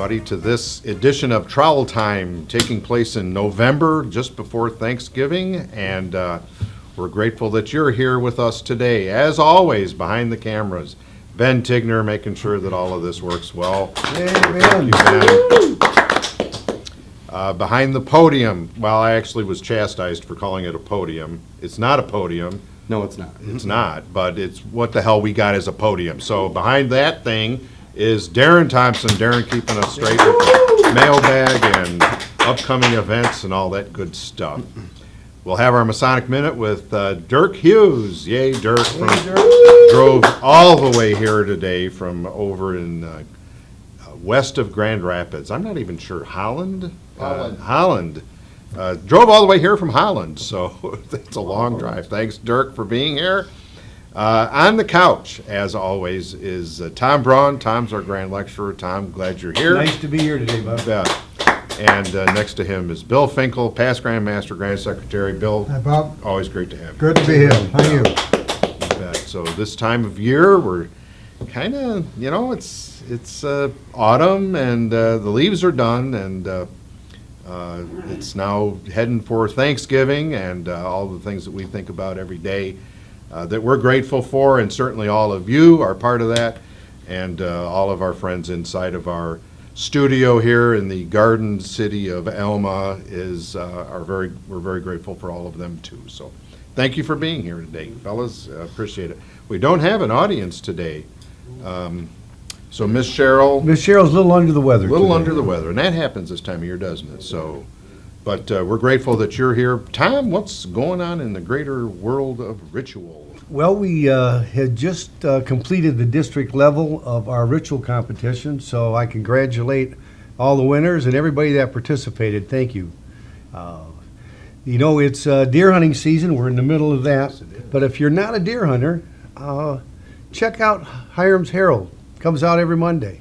everybody, to this edition of Trowel Time, taking place in November, just before Thanksgiving, and we're grateful that you're here with us today. As always, behind the cameras, Ben Tigner, making sure that all of this works well. Thank you, Ben. Behind the podium, well, I actually was chastised for calling it a podium. It's not a podium. No, it's not. It's not, but it's what the hell we got as a podium. So behind that thing is Darren Thompson. Darren keeping us straight with the mailbag and upcoming events and all that good stuff. We'll have our Masonic Minute with Dirk Hughes. Yay, Dirk. Drove all the way here today from over in west of Grand Rapids. I'm not even sure. Holland? Holland. Drove all the way here from Holland, so it's a long drive. Thanks, Dirk, for being here. On the couch, as always, is Tom Braun. Tom's our grand lecturer. Tom, glad you're here. Nice to be here today, Bob. And next to him is Bill Finkel, past Grand Master, Grand Secretary. Bill, Hi, Bob. always great to have you. Good to be here. How are you? So this time of year, we're kind of, it's autumn, and the leaves are done, and it's now heading for Thanksgiving and all the things that we think about every day that we're grateful for, and certainly all of you are part of that, and all of our friends inside of our studio here in the Garden City of Alma we're very grateful for all of them too. So thank you for being here today, fellas. Appreciate it. We don't have an audience today. So Miss Cheryl. Miss Cheryl's a little under the weather. Under the weather, and that happens this time of year, doesn't it? So, but we're grateful that you're here. Tom, what's going on in the greater world of ritual? Well, we had just completed the district level of our ritual competition, so I congratulate all the winners and everybody that participated. Thank you. It's deer hunting season. We're in the middle of that. But if you're not a deer hunter, check out Hiram's Herald. Comes out every Monday,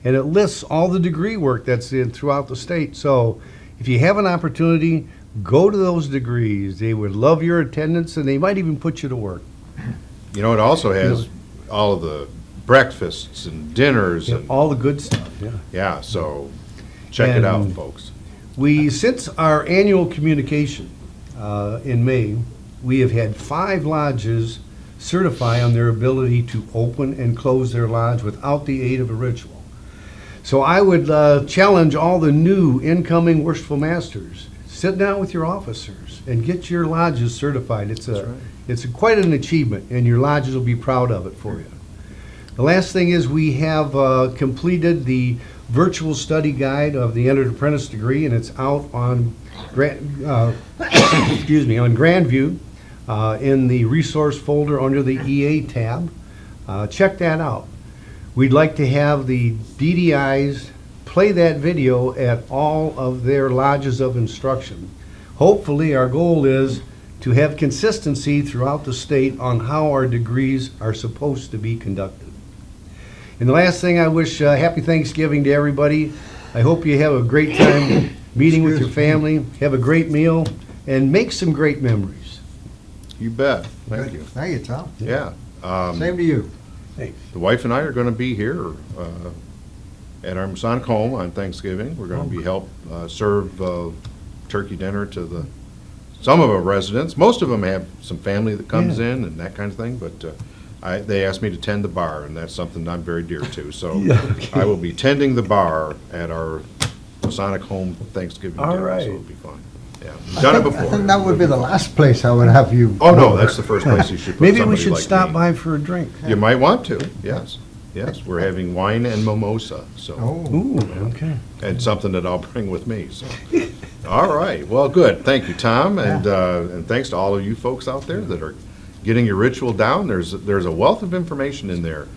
and it lists all the degree work that's in throughout the state. So if you have an opportunity, go to those degrees. They would love your attendance, and they might even put you to work. It also has all of the breakfasts and dinners and all the good stuff. Yeah, so check it out, folks. Since our annual communication in May, we have had 5 lodges certify on their ability to open and close their lodge without the aid of a ritual. So I would challenge all the new incoming worshipful masters, sit down with your officers and get your lodges certified. It's quite an achievement, and your lodges will be proud of it for you. The last thing is we have completed the virtual study guide of the Entered Apprentice degree, and it's out on Grandview. In the resource folder under the EA tab. Check that out. We'd like to have the DDIs play that video at all of their lodges of instruction. Hopefully, our goal is to have consistency throughout the state on how our degrees are supposed to be conducted. And the last thing, I wish happy Thanksgiving to everybody. I hope you have a great time meeting with your family, have a great meal, and make some great memories. You bet. Thank you. Thank you, Tom. Yeah. Same to you. Thanks. The wife and I are going to be here at our Masonic home on Thanksgiving. We're going to be serve turkey dinner to some of our residents. Most of them have some family that comes in and that kind of thing, but they asked me to tend the bar, and that's something I'm very dear to. So I will be tending the bar at our Masonic home Thanksgiving dinner, so it'll be fun. Yeah, we've done it before. I think that would be the last place I would have you. Oh, no, that's the first place you should put Maybe we somebody should like stop me. by for a drink. You might want to, yes. Yes, we're having wine and mimosa, so, Ooh, okay. and something that I'll bring with me, so. All right, well, good. Thank you, Tom, and thanks to all of you folks out there that are getting your ritual down. There's a wealth of information in there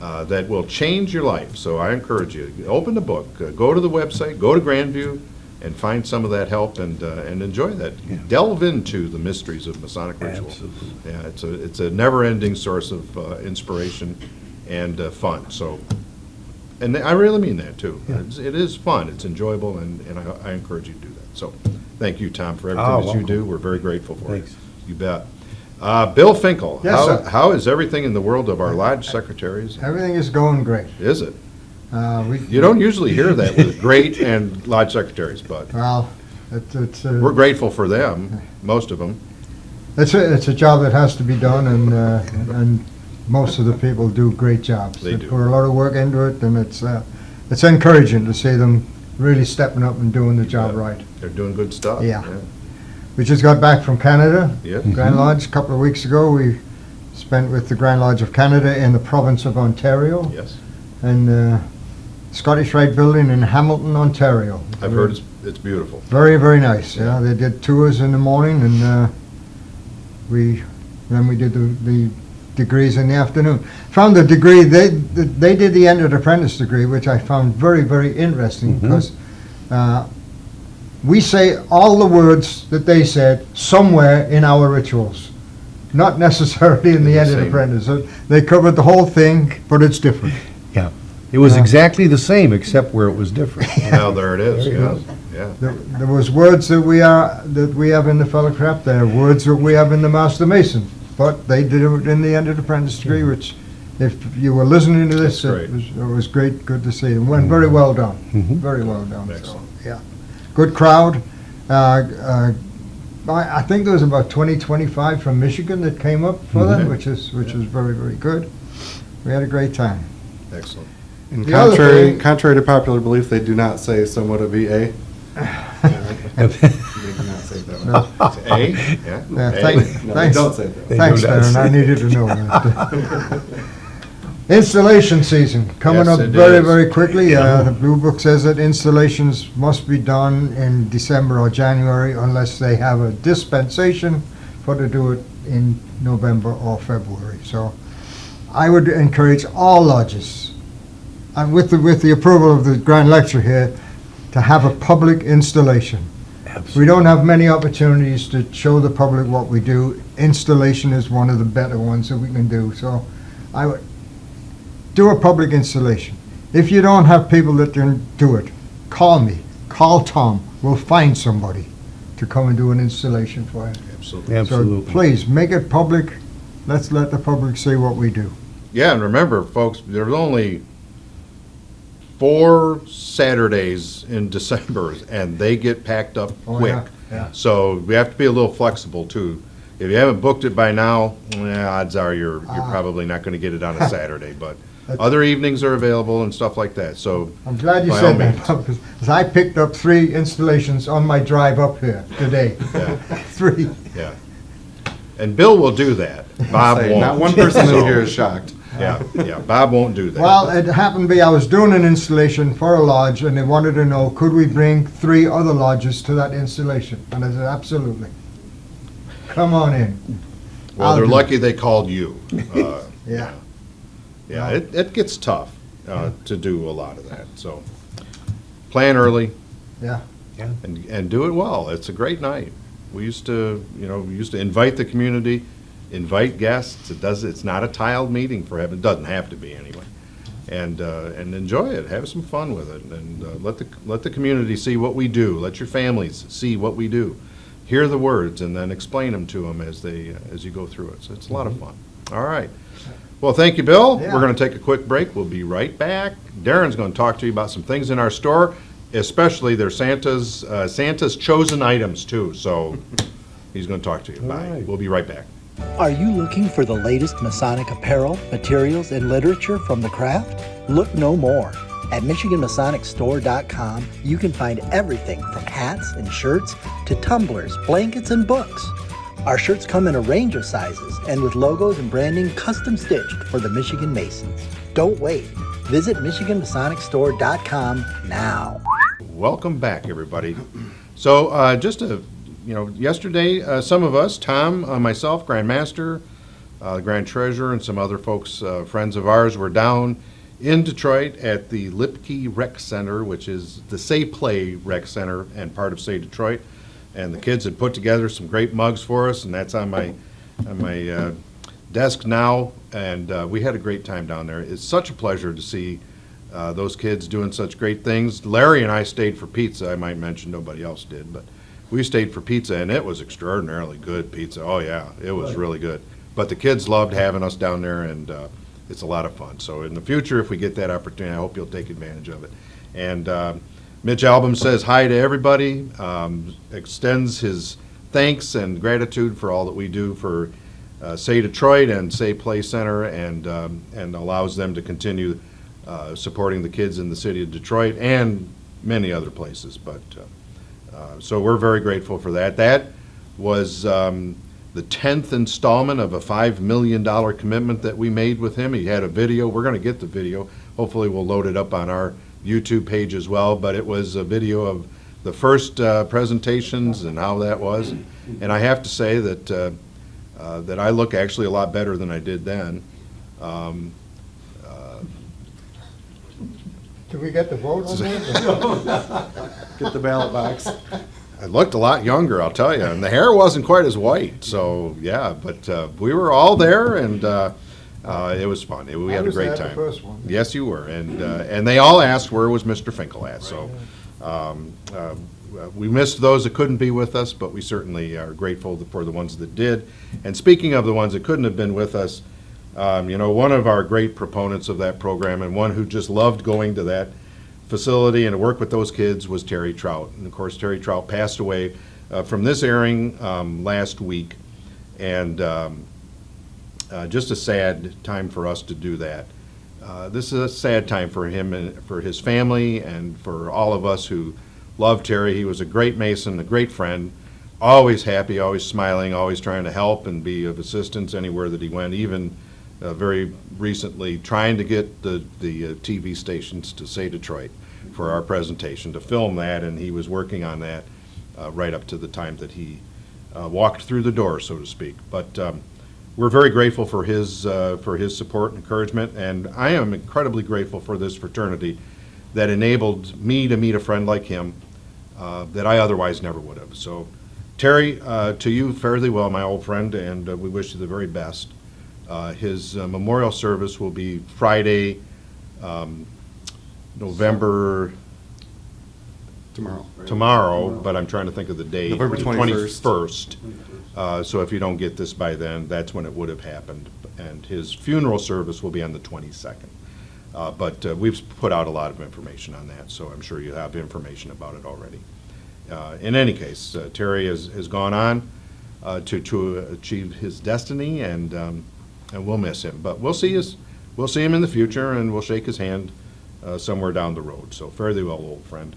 that will change your life, so I encourage you, open the book, go to the website, go to Grandview, and find some of that help and enjoy that. Delve into the mysteries of Masonic ritual. Absolutely. Yeah, it's a never-ending source of inspiration and fun. So, and I really mean that too. It is fun. It's enjoyable, and I encourage you to do that. So, thank you, Tom, for everything that you do. We're very grateful for it. You bet. Bill Finkel, Yes, sir. how is everything in the world of our lodge secretaries? Everything is going great. Is it? You don't usually hear that with great and lodge secretaries, but Well, we're grateful for them, most of them. it's a job that has to be done, and most of the people do great jobs. They do. put a lot of work into it, and it's encouraging to see them really stepping up and doing the job Yeah. right. They're doing good stuff. Yeah. We just got back from Canada, Yeah. Grand Lodge, a couple of weeks ago. We spent with the Grand Lodge of Canada in the province of Ontario, Yes. and Scottish Rite Building in Hamilton, Ontario. I've heard it's beautiful. Very, very nice. Yeah, they did tours in the morning, and we did the degrees in the afternoon. Found the degree they did the entered apprentice degree, which I found very, very interesting because we say all the words that they said somewhere in our rituals, not necessarily in the entered Same. apprentice. So they covered the whole thing, but it's different. Yeah. It was Yeah. exactly the same, except where it was different. Now, there it is, There you yeah. There was words that we have in the fellowcraft. There are words that we have in the Master Mason, but they did it in the entered apprentice degree, which, if you were listening to this, That's it was great, good to see. It went very well done, very well done. So, Excellent. yeah, good crowd. I think there was about 25 from Michigan that came up for that, which is very, very good. We had a great time. Excellent. And The other thing- contrary to popular belief, they do not say somewhat of VA. They do not say that one. It's A? Yeah. Yeah, A. thank- No, they thanks. don't say that. They Thanks, do not Darren, I say- needed to know that. Installation season, coming Yes, up it very, is. very quickly. The Blue Book says that installations must be done in December or January unless they have a dispensation for to do it in November or February. So I would encourage all lodges, and with the approval of the Grand Lecture here, to have a public installation. We don't have many opportunities to show the public what we do. Installation is one of the better ones that we can do. So I would do a public installation. If you don't have people that can do it, call me, call Tom. We'll find somebody to come and do an installation for you. Absolutely. Absolutely. So please, make it public. Let's let the public see what we do. Yeah, and remember, folks, there's only 4 Saturdays in December, and they get packed up Oh, quick. yeah, yeah. So we have to be a little flexible, too. If you haven't booked it by now, odds are you're probably not going to get it on a Saturday, but other evenings are available and stuff like that, so. I'm glad you By all said that, means. because I picked up 3 installations on my drive up here today. Yeah. 3. Yeah. And Bill will do that. Bob Say, won't. not one person So, in here is shocked. Yeah, Bob won't do that. Well, it happened to be, I was doing an installation for a lodge, and they wanted to know, could we bring 3 other lodges to that installation? And I said, absolutely. Come on in. Well, I'll they're do lucky they called you. Yeah. Yeah, it gets tough to do a lot of that, so plan early. Yeah. And do it well. It's a great night. We used to invite the community, invite guests. It's not a tiled meeting for heaven. It doesn't have to be anyway. And enjoy it. Have some fun with it, and let the community see what we do. Let your families see what we do. Hear the words, and then explain them to them as you go through it. So it's a lot of fun. All right. Well, thank you, Bill. Yeah. We're going to take a quick break. We'll be right back. Darren's going to talk to you about some things in our store, especially their Santa's chosen items too. So he's going to talk to you. Bye. right. We'll be right back. Are you looking for the latest Masonic apparel, materials, and literature from the craft? Look no more. At MichiganMasonicStore.com, you can find everything from hats and shirts to tumblers, blankets, and books. Our shirts come in a range of sizes and with logos and branding custom stitched for the Michigan Masons. Don't wait. Visit MichiganMasonicStore.com now. Welcome back, everybody. So yesterday, some of us, Tom, myself, Grand Master, Grand Treasurer, and some other folks, friends of ours, were down in Detroit at the Lipke Rec Center, which is the Say Play Rec Center and part of Say Detroit. And the kids had put together some great mugs for us, and that's on my desk now. And we had a great time down there. It's such a pleasure to see those kids doing such great things. Larry and I stayed for pizza. I might mention nobody else did, but we stayed for pizza, and it was extraordinarily good pizza. Oh, yeah, it was really good. But the kids loved having us down there, and it's a lot of fun. So in the future, if we get that opportunity, I hope you'll take advantage of it. And Mitch Albom says hi to everybody, extends his thanks and gratitude for all that we do for Say Detroit and Say Play Center, and allows them to continue supporting the kids in the city of Detroit and many other places. But so we're very grateful for that. That was the 10th installment of a $5 million commitment that we made with him. He had a video. We're going to get the video. Hopefully we'll load it up on our YouTube page as well. But it was a video of the first presentations and how that was. And I have to say that that I look actually a lot better than I did then. Do we get the vote on that? Get the ballot box. I looked a lot younger, I'll tell you, and the hair wasn't quite as white. So yeah, but we were all there, and it was fun. We had a great time. I was at the first one. Yes, you were, and they all asked where was Mr. Finkel at. So we missed those that couldn't be with us, but we certainly are grateful for the ones that did. And speaking of the ones that couldn't have been with us, you know, one of our great proponents of that program and one who just loved going to that facility and to work with those kids was Terry Trout. And of course, Terry Trout passed away from this airing last week, and just a sad time for us to do that. This is a sad time for him and for his family and for all of us who love Terry. He was a great Mason, a great friend, always happy, always smiling, always trying to help and be of assistance anywhere that he went, even very recently trying to get the TV stations to Say Detroit for our presentation, to film that, and he was working on that right up to the time that he walked through the door, so to speak. But we're very grateful for his support and encouragement, and I am incredibly grateful for this fraternity that enabled me to meet a friend like him that I otherwise never would have. So Terry, to you, fare thee well, my old friend, and we wish you the very best. His memorial service will be Friday, November tomorrow, but I'm trying to think of the date. November 21st. So if you don't get this by then, that's when it would have happened. And his funeral service will be on the 22nd. But we've put out a lot of information on that, so I'm sure you have information about it already. In any case, Terry has gone on to achieve his destiny, and we'll miss him. But we'll see him in the future, and we'll shake his hand somewhere down the road. So fare thee well, old friend.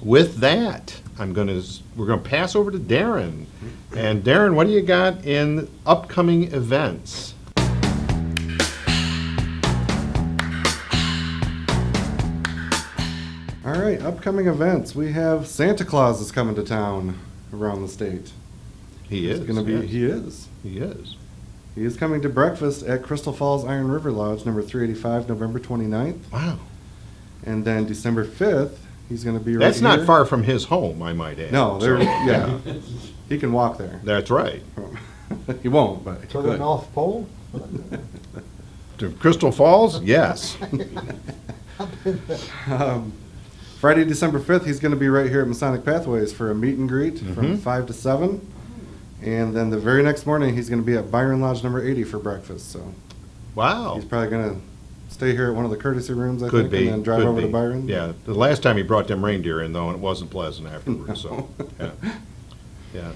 With that, we're gonna pass over to Darren. And Darren, what do you got in upcoming events? All right, upcoming events. We have Santa Claus is coming to town around the state. He is. He is. He is. He is coming to breakfast at Crystal Falls Iron River Lodge, number 385, November 29th. Wow. And then December 5th, he's going to be right That's not here. far from his home, I might add. No, So, yeah. He can walk there. That's right. He won't, but he To the could. North Pole? To Crystal Falls? Yes. Friday, December 5th, he's going to be right here at Masonic Pathways for a meet and greet from 5 to 7. And then the very next morning, he's going to be at Byron Lodge number 80 for breakfast. So Wow. he's probably going to stay here at one of the courtzy rooms, I Could think, be. and then drive could over be. to Byron. Yeah. The last time he brought them reindeer in, though, and it wasn't pleasant afterwards. So, yeah. Yeah.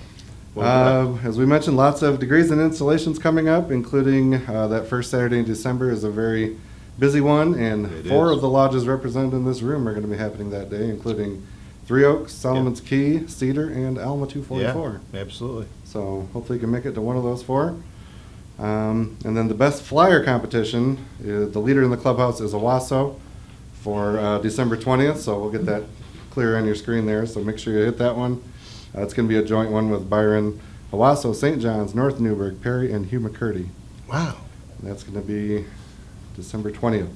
Well, As we mentioned, lots of degrees and installations coming up, including that first Saturday in December is a very busy one, and It 4 is. of the lodges represented in this room are going to be happening that day, including Three Oaks, Solomon's Key, Cedar, and Alma 244. yeah, absolutely. So hopefully you can make it to one of those 4. And then the best flyer competition, the leader in the clubhouse is Owasso for December 20th, so we'll get that clear on your screen there, so make sure you hit that one. It's going to be a joint one with Byron, Owasso, St. John's, North Newburgh, Perry, and Hugh McCurdy. Wow. And that's going to be December 20th.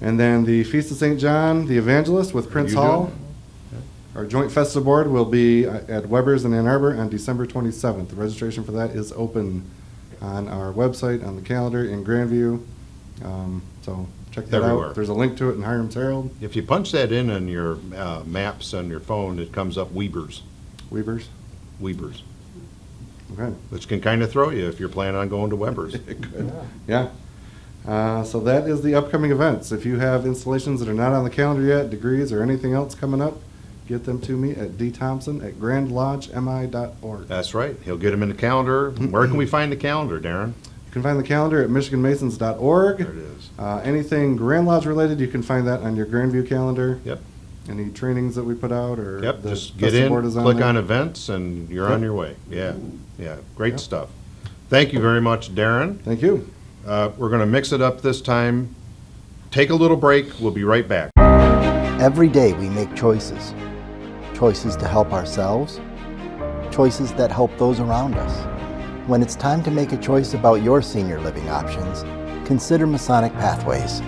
And then the Feast of St. John, the Evangelist with Prince you Hall. doing Our joint festival board will be at Weber's in Ann Arbor on December 27th. The registration for that is open on our website, on the calendar in Grandview. So check that Everywhere. out. There's a link to it in Hiram's Herald. If you punch that in on your maps on your phone, it comes up Weber's. Weber's. Weber's. Okay. which can kind of throw you if you're planning on going to Weber's. Yeah. So that is the upcoming events. If you have installations that are not on the calendar yet, degrees or anything else coming up, get them to me at dthompson@grandlodgemi.org. That's right. He'll get them in the calendar. Where can we find the calendar, Darren? You can find the calendar at michiganmasons.org. There it is. Anything Grand Lodge related, you can find that on your Grandview calendar. Yep. Any trainings that we put out or Yep, the just get festival in, board is click there. on events, and you're on Yep. your way. Yeah, yeah, great Yep. stuff. Thank you very much, Darren. Thank you. We're going to mix it up this time. Take a little break. We'll be right back. Every day we make choices. Choices to help ourselves, choices that help those around us. When it's time to make a choice about your senior living options, consider Masonic Pathways.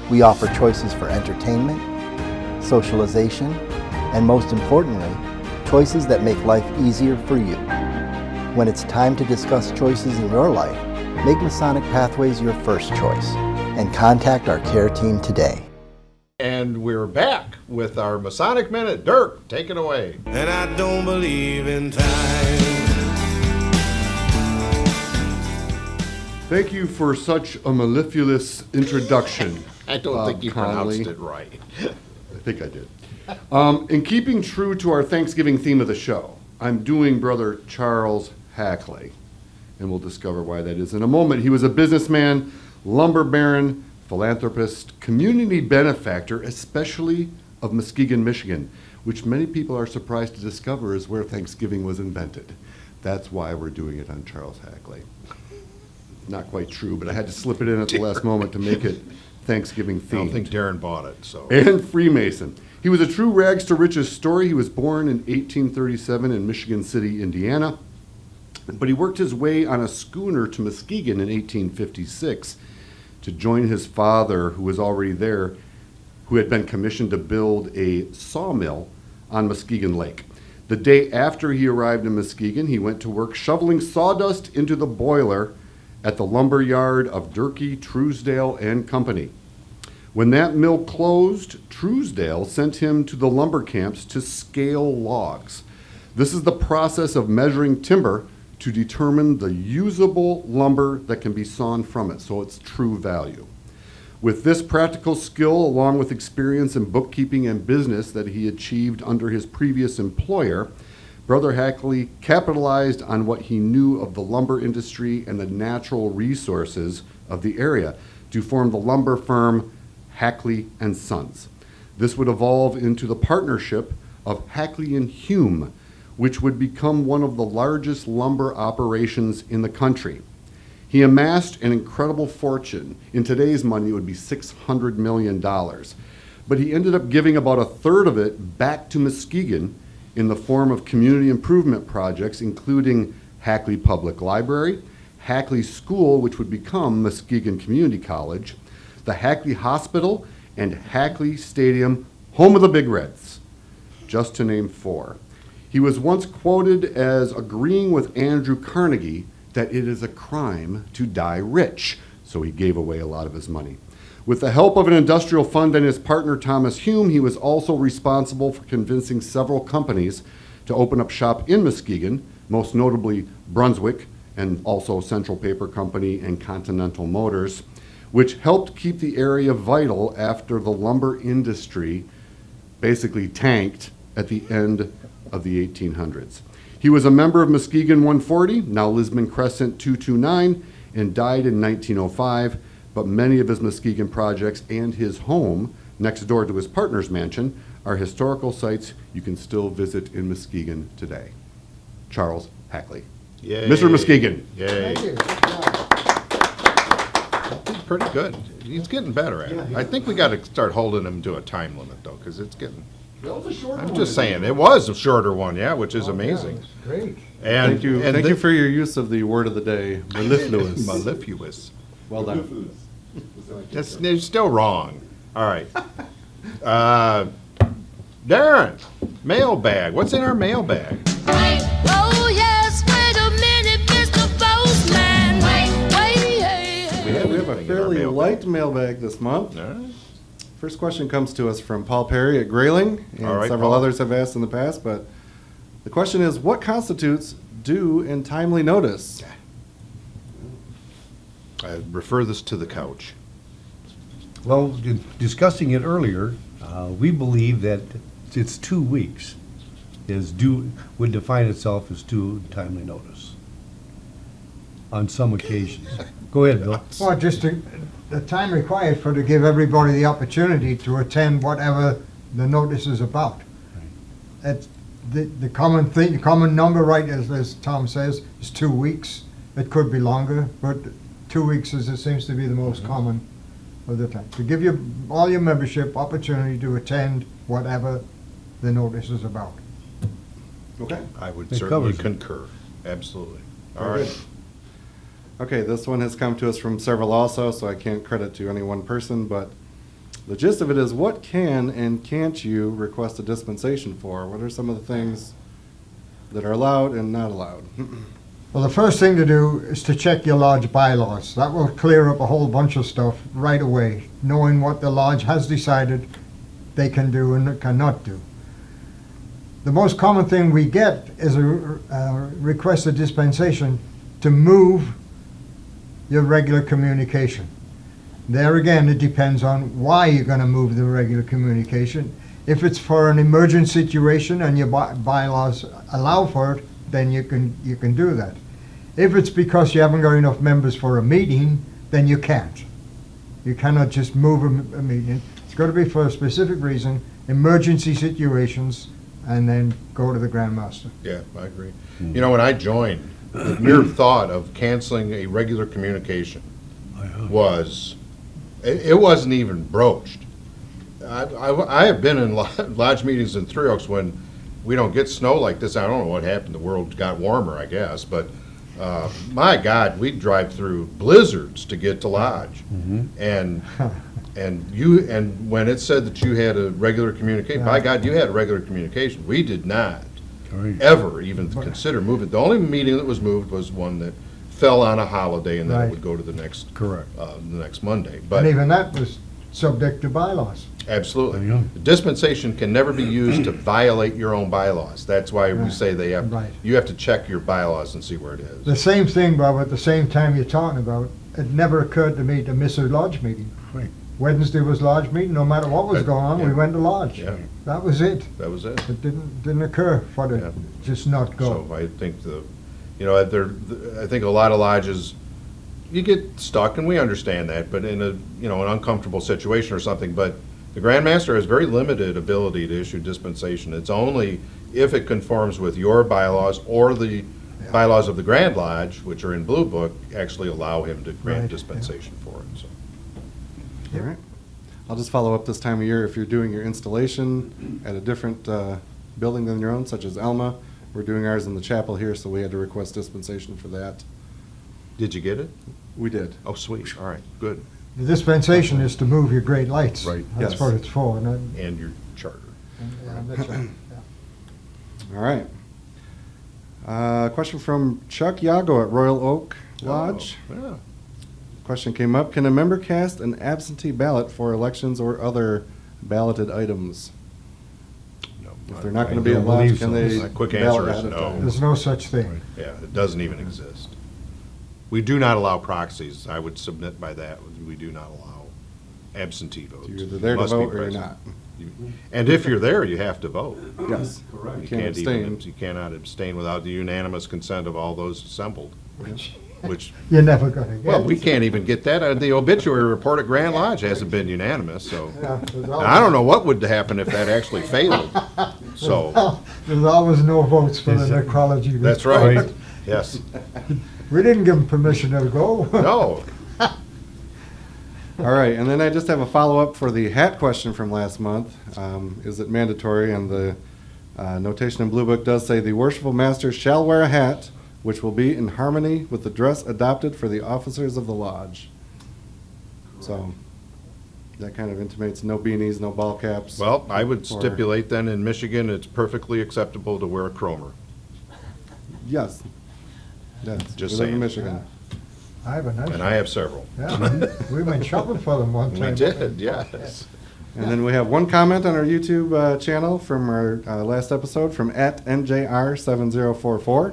We offer choices for entertainment, socialization, and most importantly, choices that make life easier for you. When it's time to discuss choices in your life, make Masonic Pathways your first choice and contact our care team today. And we're back with our Masonic Minute. Dirk, take it away. And I don't believe in time. Thank you for such a mellifluous introduction. I don't think you Conley. pronounced it right. I think I did. In keeping true to our Thanksgiving theme of the show, I'm doing Brother Charles Hackley, and we'll discover why that is in a moment. He was a businessman, lumber baron, philanthropist, community benefactor, especially of Muskegon, Michigan, which many people are surprised to discover is where Thanksgiving was invented. That's why we're doing it on Charles Hackley. Not quite true, but I had to slip it in at the last moment to make it Thanksgiving I don't themed. think Darren bought it, so. And Freemason. He was a true rags to riches story. He was born in 1837 in Michigan City, Indiana, but he worked his way on a schooner to Muskegon in 1856 to join his father, who was already there, who had been commissioned to build a sawmill on Muskegon Lake. The day after he arrived in Muskegon, he went to work shoveling sawdust into the boiler at the lumber yard of Durkee, Truesdale and Company. When that mill closed, Truesdale sent him to the lumber camps to scale logs. This is the process of measuring timber to determine the usable lumber that can be sawn from it, so its true value. With this practical skill, along with experience in bookkeeping and business that he achieved under his previous employer, Brother Hackley capitalized on what he knew of the lumber industry and the natural resources of the area to form the lumber firm Hackley and Sons. This would evolve into the partnership of Hackley and Hume, which would become one of the largest lumber operations in the country. He amassed an incredible fortune. In today's money, it would be $600 million. But he ended up giving about a third of it back to Muskegon in the form of community improvement projects, including Hackley Public Library, Hackley School, which would become Muskegon Community College, the Hackley Hospital, and Hackley Stadium, home of the Big Reds, just to name four. He was once quoted as agreeing with Andrew Carnegie that it is a crime to die rich, so he gave away a lot of his money. With the help of an industrial fund and his partner Thomas Hume, he was also responsible for convincing several companies to open up shop in Muskegon, most notably Brunswick and also Central Paper Company and Continental Motors, which helped keep the area vital after the lumber industry basically tanked at the end of the 1800s. He was a member of Muskegon 140, now Lisbon Crescent 229, and died in 1905, but many of his Muskegon projects and his home, next door to his partner's mansion, are historical sites you can still visit in Muskegon today. Charles Hackley. Yay. Mr. Muskegon. Yay. Thank you. He's pretty good. He's getting better at it. I think we got to start holding him to a time limit, though, because it's getting, I'm just saying, it was a shorter one, yeah, which is amazing. Great. And Thank you. and Thank you for your use of the word of the day, mellifluous. mellifluous. Well done. That's they're still wrong. All right. Darren, mailbag. What's in our mailbag? Oh yes, wait a minute, Mr. Postman. We have We have a anything in our fairly mailbag? light mailbag this month. All right. First question comes to us from Paul Perry at Grayling, and All right, several Paul. others have asked in the past, but the question is, what constitutes due in timely notice? I refer this to the couch. Well, discussing it earlier, we believe that it's 2 weeks would define itself as due timely notice on some occasions. Go ahead, Bill. Well, just the time required to give everybody the opportunity to attend whatever the notice is about. It's the common thing, the common number, right, as Tom says, is 2 weeks. It could be longer, but 2 weeks it seems to be the most common of the time. To give all your membership opportunity to attend whatever the notice is about. Okay. I would It certainly covers it. concur. Absolutely. All Very right. good. Okay, this one has come to us from several also, so I can't credit to any one person, but the gist of it is, what can and can't you request a dispensation for? What are some of the things that are allowed and not allowed? Well, the first thing to do is to check your lodge bylaws. That will clear up a whole bunch of stuff right away, knowing what the lodge has decided they can do and cannot do. The most common thing we get is a request of dispensation to move your regular communication. There again, it depends on why you're going to move the regular communication. If it's for an emergent situation and your bylaws allow for it, then you can do that. If it's because you haven't got enough members for a meeting, then you can't. You cannot just move a meeting. It's got to be for a specific reason, emergency situations, and then go to the Grand Master. Yeah, I agree. You know, when I joined, the mere thought of canceling a regular communication was, it wasn't even broached. I have been in lodge meetings in Three Oaks when we don't get snow like this. I don't know what happened. The world got warmer, I guess. But my God, we'd drive through blizzards to get to lodge. And when it said that you had a regular communication, by God, you had a regular communication. We did not ever even consider moving. The only meeting that was moved was one that fell on a holiday, and then it Right. would go to the next Correct. the next Monday. And But even that was subject to bylaws. absolutely, Yeah. the dispensation can never be used to violate your own bylaws. That's why we Right. say Right. you have to check your bylaws and see where it is. The same thing, Bob, at the same time you're talking about, it never occurred to me to miss a lodge meeting. Right. Wednesday was lodge meeting, no matter what was Right, going on, we yeah. went to lodge. Yeah, That was it. that was it. It didn't occur for Yeah. to just not go. So I think I think a lot of lodges, you get stuck, and we understand that, but in an uncomfortable situation or something, but the Grand Master has very limited ability to issue dispensation. It's only if it conforms with your bylaws or the bylaws of the Grand Lodge, which are in Blue Book, actually allow him to grant Right, yeah. dispensation for it, so. All right. I'll just follow up this time of year. If you're doing your installation at a different building than your own, such as Alma, we're doing ours in the chapel here, so we had to request dispensation for that. Did you get it? We did. Oh, sweet, all right, good. The dispensation is to move your great lights. Right. That's Yes. what it's for. And your charter. That's right. All right. Question from Chuck Yago at Royal Oak Lodge. Oh, yeah. Question came up, can a member cast an absentee ballot for elections or other balloted items? No, If they're not I going to be don't at lodge, believe can so. they My quick ballot answer is ahead of no. time? There's no such thing. Yeah, it doesn't even exist. We do not allow proxies. I would submit by that. We do not allow absentee votes. You're either there to must be vote or you're present. not. And if you're there, you have to vote. Yes. You You can't can't even, abstain. you cannot abstain without the unanimous consent of all those assembled, which, You're never gonna get. well, we can't even get that. The obituary report at Grand Lodge hasn't been unanimous, so. Yeah, there's And I don't know what would happen if that actually failed, so, There's always no votes for the necrology. that's report. right. Yes. We didn't give them permission to go. No. All right, and then I just have a follow-up for the hat question from last month. Is it mandatory? And the notation in Blue Book does say, "The worshipful master shall wear a hat which will be in harmony with the dress adopted for the officers of the lodge." So that kind of intimates no beanies, no ball caps. Well, I would Or- stipulate then in Michigan, it's perfectly acceptable to wear a chromer. Yes. Yes, Just we live in saying. Michigan. I have a nice. And I have several. Yeah, we went shopping for them one We time. did, yes. And then we have one comment on our YouTube channel from our last episode from @NJR7044.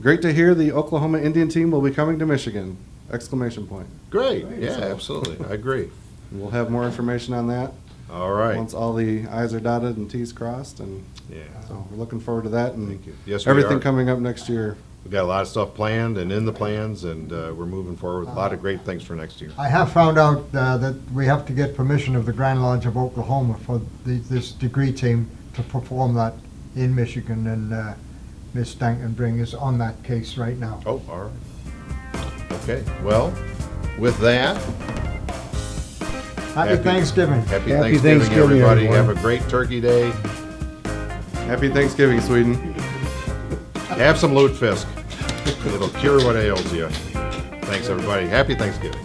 Great to hear the Oklahoma Indian team will be coming to Michigan! Exclamation point. Great, yeah, absolutely, I agree. We'll have more information on that All right, once all the i's are dotted and t's crossed, and yeah. so we're looking forward to that and Thank you. Yes, we everything are. coming up next year. We've got a lot of stuff planned and in the plans, and we're moving forward with a lot of great things for next year. I have found out that we have to get permission of the Grand Lodge of Oklahoma for this degree team to perform that in Michigan, and Ms. Stankenbring is on that case right now. Oh, all right. Okay, well, with that, Happy Thanksgiving. happy Happy Thanksgiving, Thanksgiving, everybody. everyone. Have a great turkey day. Happy Thanksgiving, Sweden. Have some lutefisk. It'll cure what ails you. Thanks, everybody. Happy Thanksgiving.